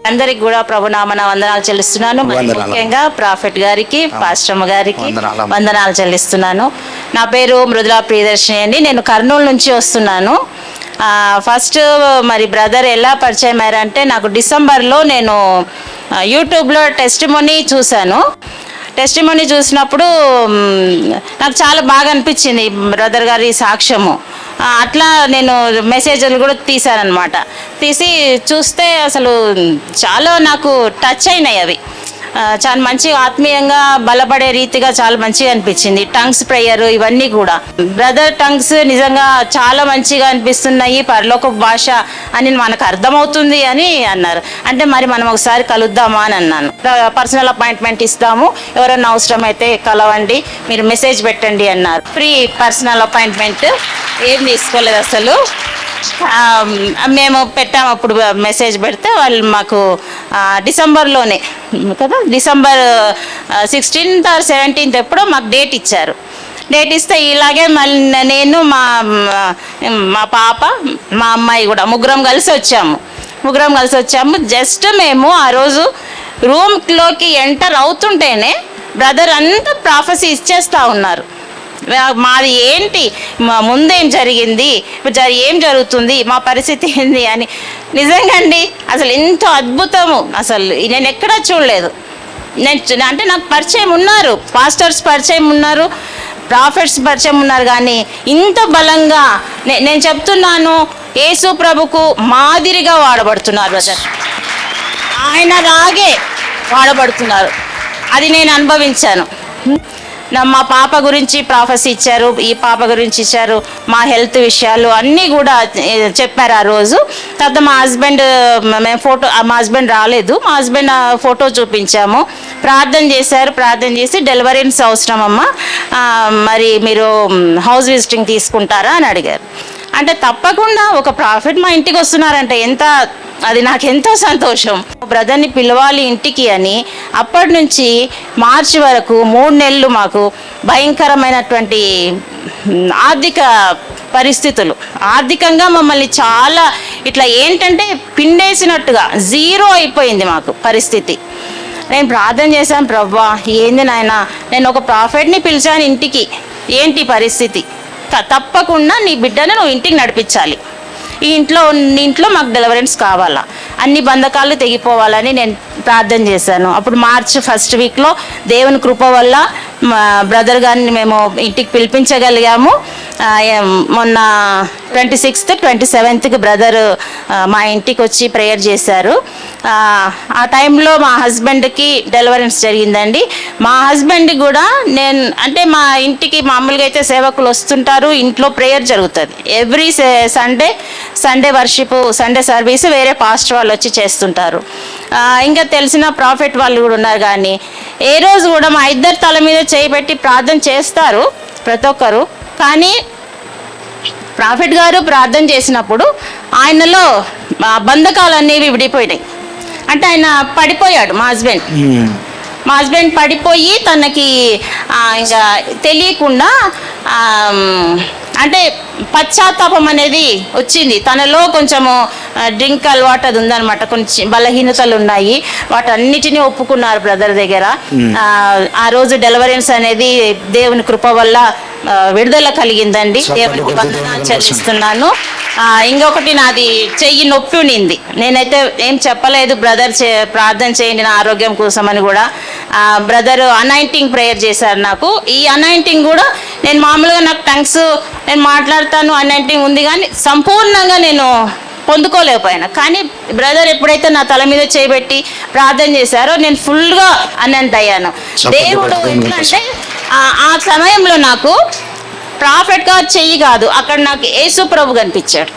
అందరికి కూడా ప్రభునామన వందనాలు చెల్లిస్తున్నాను. ముఖ్యంగా ప్రాఫెట్ గారికి, పాస్టమ్ గారికి వందనాలు చెల్లిస్తున్నాను. నా పేరు మృదులా ప్రియదర్శిని అండి. నేను కర్నూలు నుంచి వస్తున్నాను. ఫస్ట్ మరి బ్రదర్ ఎలా పరిచయం అయ్యారంటే, నాకు డిసెంబర్లో నేను యూట్యూబ్లో టెస్టిమోనీ చూశాను. టెస్టిమోనీ చూసినప్పుడు నాకు చాలా బాగా అనిపించింది బ్రదర్ గారి సాక్ష్యము. అట్లా నేను మెసేజ్లు కూడా తీశానన్నమాట. తీసి చూస్తే అసలు చాలా నాకు టచ్ అయినాయి అవి. చాలా మంచిగా ఆత్మీయంగా బలపడే రీతిగా చాలా మంచిగా అనిపించింది. టంగ్స్ ప్రేయర్ ఇవన్నీ కూడా బ్రదర్ టంగ్స్ నిజంగా చాలా మంచిగా అనిపిస్తున్నాయి, పరలోక భాష అని మనకు అర్థమవుతుంది అని అన్నారు. అంటే మరి మనం ఒకసారి కలుద్దామా అని అన్నాను. పర్సనల్ అపాయింట్మెంట్ ఇస్తాము, ఎవరైనా అవసరమైతే కలవండి, మీరు మెసేజ్ పెట్టండి అన్నారు. ఫ్రీ పర్సనల్ అపాయింట్మెంట్, ఏం తీసుకోలేదు అసలు. మేము పెట్టాము. అప్పుడు మెసేజ్ పెడితే వాళ్ళు మాకు డిసెంబర్లోనే కదా, డిసెంబర్ 16th or 17th ఎప్పుడో మాకు డేట్ ఇచ్చారు. డేట్ ఇస్తే ఇలాగే మళ్ళీ నేను మా పాప మా అమ్మాయి కూడా ముగ్గురం కలిసి వచ్చాము. జస్ట్ మేము ఆ రోజు రూమ్లోకి ఎంటర్ అవుతుంటేనే బ్రదర్ అంతా ప్రాఫెసీ ఇచ్చేస్తూ ఉన్నారు. మాది ఏంటి, ముందేం జరిగింది, ఏం జరుగుతుంది, మా పరిస్థితి ఏంది అని. నిజంగా అండి అసలు ఎంత అద్భుతము, అసలు నేను ఎక్కడా చూడలేదు. అంటే నాకు పరిచయం ఉన్నారు, పాస్టర్స్ పరిచయం ఉన్నారు, ప్రాఫెట్స్ పరిచయం ఉన్నారు, కానీ ఇంత బలంగా నేను చెప్తున్నాను, యేసు ప్రభుకు మాదిరిగా వాడబడుతున్నారు బ్రదర్. ఆయన లాగే వాడబడుతున్నారు. అది నేను అనుభవించాను. మా పాప గురించి ప్రాఫెసీ ఇచ్చారు, ఈ పాప గురించి ఇచ్చారు, మా హెల్త్ విషయాలు అన్నీ కూడా చెప్పారు ఆ రోజు. తర్వాత మా హస్బెండ్, మేము మా హస్బెండ్ రాలేదు, మా హస్బెండ్ ఫోటో చూపించాము, ప్రార్థన చేశారు. ప్రార్థన చేసి డెలివరీస్ అవసరం అమ్మా, మరి మీరు హౌస్ విజిటింగ్ తీసుకుంటారా అని అడిగారు. అంటే తప్పకుండా ఒక ప్రాఫిట్ మా ఇంటికి వస్తున్నారంటే అది నాకు ఎంతో సంతోషం. బ్రదర్ని పిలవాలి ఇంటికి అని అప్పటి నుంచి మార్చి వరకు 3 నెలలు మాకు భయంకరమైనటువంటి ఆర్థిక పరిస్థితులు, ఆర్థికంగా మమ్మల్ని చాలా ఇట్లా ఏంటంటే పిండేసినట్టుగా జీరో అయిపోయింది మాకు పరిస్థితి. నేను ప్రార్థన చేశాను, ప్రభువా ఏంది నాయనా, నేను ఒక ప్రాఫిట్ని పిలిచాను ఇంటికి, ఏంటి పరిస్థితి, తప్పకుండా నీ బిడ్డను నువ్వు ఇంటికి నడిపించాలి, ఈ ఇంట్లో మాకు డెలివరెన్స్ కావాలా, అన్ని బంధకాలు తెగిపోవాలని నేను ప్రార్థన చేశాను. అప్పుడు మార్చ్ 1st వీక్లో దేవుని కృప వల్ల బ్రదర్ గారిని మేము ఇంటికి పిలిపించగలిగాము. మొన్న 26th 27th బ్రదర్ మా ఇంటికి వచ్చి ప్రేయర్ చేశారు. ఆ టైంలో మా హస్బెండ్కి డెలివరెన్స్ జరిగిందండి. మా హస్బెండ్ కూడా అంటే మా ఇంటికి మామూలుగా అయితే సేవకులు వస్తుంటారు, ఇంట్లో ప్రేయర్ జరుగుతుంది every Sunday worship, Sunday service వేరే పాస్టర్ వాళ్ళు వచ్చి చేస్తుంటారు. ఇంకా తెలిసిన ప్రాఫిట్ వాళ్ళు కూడా ఉన్నారు, కానీ ఏ రోజు కూడా మా ఇద్దరు తల మీద చేయబెట్టి ప్రార్థన చేస్తారు ప్రతి ఒక్కరు. కానీ ప్రాఫిట్ గారు ప్రార్థన చేసినప్పుడు ఆయనలో బంధకాలు అనేవి విడిపోయినాయి. అంటే ఆయన పడిపోయాడు, మా హస్బెండ్ పడిపోయి తనకి ఇంకా తెలియకుండా అంటే పశ్చాత్తాపం అనేది వచ్చింది తనలో. కొంచెము డ్రింక్ అలవాటు అది ఉందన్నమాట, కొంచెం బలహీనతలు ఉన్నాయి, వాటన్నిటినీ ఒప్పుకున్నారు బ్రదర్ దగ్గర. ఆ రోజు డెలివరెన్స్ అనేది దేవుని కృప వల్ల విడుదల కలిగిందండి. దేవునికి వందనాలు చెల్లిస్తున్నాను. ఇంకొకటి, నాది చెయ్యి నొప్పి ఉండింది, నేనైతే ఏం చెప్పలేదు, బ్రదర్ ప్రార్థన చేయండి నా ఆరోగ్యం కోసం అని కూడా. బ్రదర్ అనాయింటింగ్ ప్రేయర్ చేశారు నాకు. ఈ అనాయింటింగ్ కూడా నేను మామూలుగా నాకు టంగ్స్ నేను మాట్లాడతాను, అనాయింటింగ్ ఉంది, కానీ సంపూర్ణంగా నేను పొందుకోలేకపోయాను. కానీ బ్రదర్ ఎప్పుడైతే నా తల మీద చేయబెట్టి ప్రార్థన చేశారో నేను ఫుల్గా అనంత అయ్యాను. దేవుడు ఎట్లంటే ఆ సమయంలో నాకు ప్రాఫెట్ గా చెయ్యి కాదు, అక్కడ నాకు యేసు ప్రభు కనిపించాడు.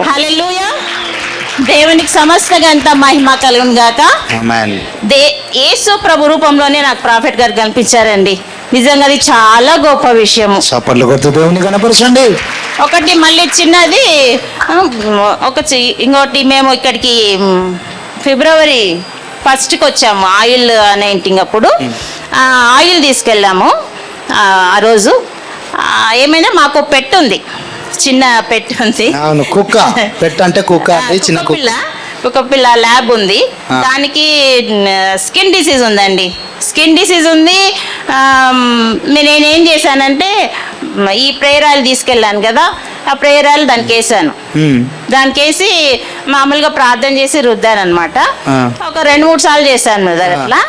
హల్లెలూయా, దేవునికి సమస్తగంత మహిమ కలుగును గాక. యేసు ప్రభు రూపంలోనే నాకు ప్రాఫెట్ గారు కనిపించారండి. నిజంగా అది చాలా గొప్ప విషయము. ఒకటి మళ్ళీ చిన్నది, ఇంకోటి మేము ఇక్కడికి ఫిబ్రవరి 1st వచ్చాము ఆయిల్ అనాయింటింగ్ అప్పుడు. ఆయిల్ తీసుకెళ్ళాము. ఆ రోజు ఏమైనా మాకు పెట్టు ఉంది, చిన్న పెట్టు ఉంది. కుక్క పెట్ట అంటే కుక్క, చిన్న ఒక పిల్ల ల్యాబ్ ఉంది, దానికి స్కిన్ డిసీజ్ ఉందండి. స్కిన్ డిసీజ్ ఉంది. నేనేం చేశానంటే ఈ ప్రేయర్ ఆయిల్ తీసుకెళ్ళాను కదా, ఆ ప్రేయర్ ఆయిల్ దానికి వేసాను. దానికి వేసి మామూలుగా ప్రార్థన చేసి రుద్దాను అనమాట. ఒక 2-3 సార్లు చేశాను బ్రదర్. అట్లా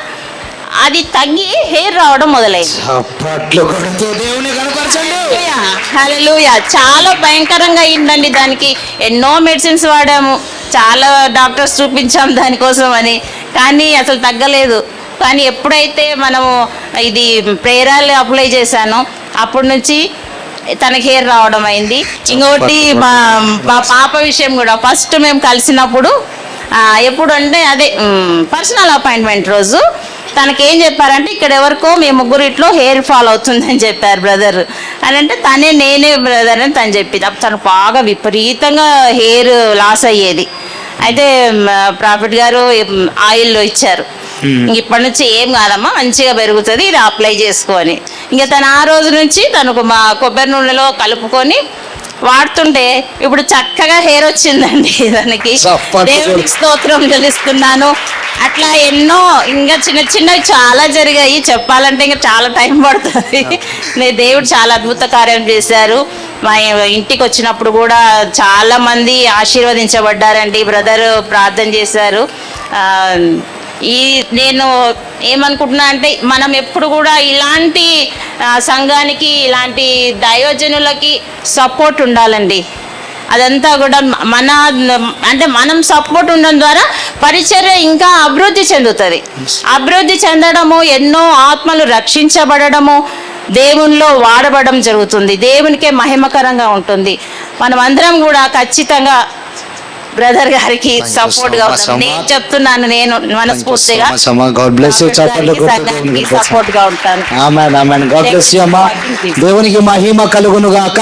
అది తగ్గి హెయిర్ రావడం మొదలైంది. హల్లెలూయా. చాలా భయంకరంగా అయిందండి. దానికి ఎన్నో మెడిసిన్స్ వాడాము, చాలా డాక్టర్స్ చూపించాం దానికోసం అని, కానీ అసలు తగ్గలేదు. కానీ ఎప్పుడైతే మనము ఇది ప్రేయర్ ఆయిల్ అప్లై చేశానో అప్పటి నుంచి తనకి హెయిర్ రావడం అయింది. ఇంకొకటి మా పాప విషయం కూడా ఫస్ట్ మేము కలిసినప్పుడు ఎప్పుడు అంటే అదే పర్సనల్ అపాయింట్మెంట్ రోజు తనకేం చెప్పారంటే ఇక్కడ ఎవరికో మీ ముగ్గురిట్లో హెయిర్ ఫాల్ అవుతుందని చెప్పారు బ్రదర్ అని. అంటే నేనే బ్రదర్ అని తను చెప్పింది. తను బాగా విపరీతంగా హెయిర్ లాస్ అయ్యేది. అయితే ప్రాఫిట్ గారు ఆయిల్ ఇచ్చారు, ఇప్పటి నుంచి ఏం కాదమ్మా మంచిగా పెరుగుతుంది, ఇది అప్లై చేసుకొని. ఇంకా తను ఆ రోజు నుంచి తనకు మా కొబ్బరి నూనెలో కలుపుకొని వాడుతుంటే ఇప్పుడు చక్కగా హెయిర్ వచ్చిందండి తనకి. దేవునికి స్తోత్రం తెలుస్తున్నాను. అట్లా ఎన్నో ఇంకా చిన్న చిన్నవి చాలా జరిగాయి. చెప్పాలంటే ఇంకా చాలా టైం పడుతుంది. దేవుడు చాలా అద్భుత కార్యం చేశారు. మా ఇంటికి వచ్చినప్పుడు కూడా చాలా మంది ఆశీర్వదించబడ్డారండి. బ్రదర్ ప్రార్థన చేశారు. నేను ఏమనుకుంటున్నా అంటే మనం ఎప్పుడు కూడా ఇలాంటి సంఘానికి, ఇలాంటి దైవజనులకి సపోర్ట్ ఉండాలండి. అదంతా కూడా మనం సపోర్ట్ ఉండడం ద్వారా పరిచర్య ఇంకా అభివృద్ధి చెందుతుంది. అభివృద్ధి చెందడము, ఎన్నో ఆత్మలు రక్షించబడము, దేవునిలో వాడబడడం జరుగుతుంది. దేవునికే మహిమకరంగా ఉంటుంది. మనం అందరం కూడా ఖచ్చితంగా బ్రదర్ గారికి సపోర్ట్ గా నేను చెప్తున్నాను. నేను మనస్ఫూర్తిగా సపోర్ట్ గా ఉంటాను. దేవునికి మహిమ కలుగును గాక.